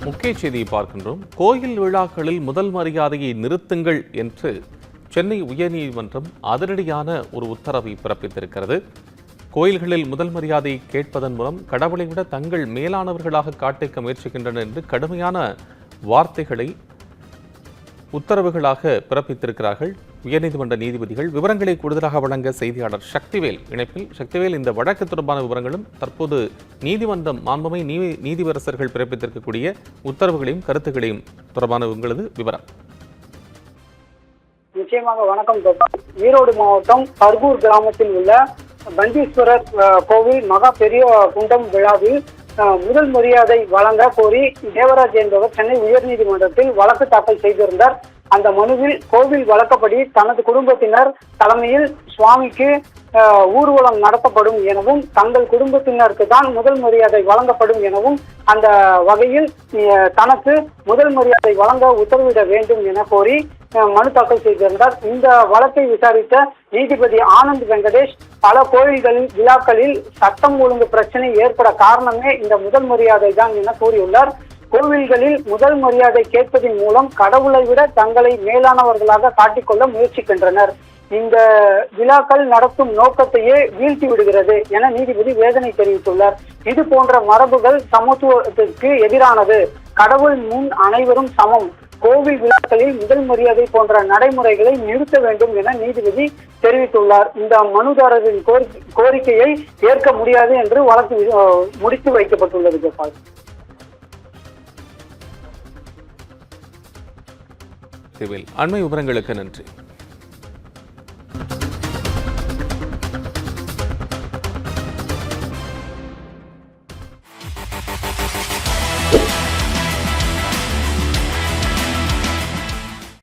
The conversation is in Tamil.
முக்கிய செய்தியை பார்க்கின்றோம். கோயில் விழாக்களில் முதல் மரியாதையை நிறுத்துங்கள் என்று சென்னை உயர்நீதிமன்றம் அதிரடியான ஒரு உத்தரவை பிறப்பித்திருக்கிறது. கோயில்களில் முதல் மரியாதை கேட்பதன் மூலம் கடவுளை விட தங்கள் மேலானவர்களாக காட்டிக்க முயற்சிக்கின்றனர் என்று கடுமையான வார்த்தைகளை உத்தரவுகளாக பிறப்பித்திருக்கிறார்கள் உயர்நீதிமன்ற நீதிபதிகள். விவரங்களை கூடுதலாக வழங்க செய்தியாளர் சக்திவேல் இணைப்பில். சக்திவேல், இந்த வழக்கு தொடர்பான விவரங்களும் தற்போது நீதிமன்றம் மாண்புமை நீதிபரசர்கள் பிறப்பித்திருக்கக்கூடிய உத்தரவுகளையும் கருத்துக்களையும் தொடர்பான உங்களது விவரம். நிச்சயமாக வணக்கம். ஈரோடு மாவட்டம் பர்கூர் கிராமத்தில் உள்ள பந்தீஸ்வரர் கோவில் மகா பெரிய குண்டம் விழாவில் முதல் மரியாதை வழங்க கோரி தேவராஜ் என்பவர் சென்னை உயர்நீதிமன்றத்தில் வழக்கு தாக்கல் செய்திருந்தார். அந்த மனுவில் கோவில் வழக்கப்படி தனது குடும்பத்தினர் தலைமையில் சுவாமிக்கு ஊர்வலம் நடத்தப்படும் எனவும் தங்கள் குடும்பத்தினருக்கு தான் முதல் மரியாதை வழங்கப்படும் எனவும் அந்த வகையில் தனக்கு முதல் மரியாதை வழங்க உத்தரவிட வேண்டும் என கோரி மனு தாக்கல் செய்திருந்தார். இந்த வழக்கை விசாரித்த நீதிபதி ஆனந்த் வெங்கடேஷ் பல கோயில்களில் விழாக்களில் சட்டம் ஒழுங்கு பிரச்சனை ஏற்பட காரணமே இந்த முதல் மரியாதை தான் என கூறியுள்ளார். கோவில்களில் முதல் மரியாதை கேட்பதன் மூலம் கடவுளை விட தங்களை மேலானவர்களாக காட்டிக்கொள்ள முயற்சிக்கின்றனர். இந்த விழாக்கள் நடத்தும் நோக்கத்தையே வீழ்த்தி விடுகிறது என நீதிபதி வேதனை தெரிவித்துள்ளார். இது போன்ற மரபுகள் சமத்துவத்திற்கு எதிரானது. கடவுள் முன் அனைவரும் சமம். கோவில் விழாக்களில் முதல் மரியாதை போன்ற நடைமுறைகளை நிறுத்த வேண்டும் என நீதிபதி தெரிவித்துள்ளார். இந்த மனுதாரரின் கோரிக்கையை ஏற்க முடியாது என்று வழக்கு முடித்து வைக்கப்பட்டுள்ளது. கோபால், அண்மை விவரங்களுக்கு நன்றி.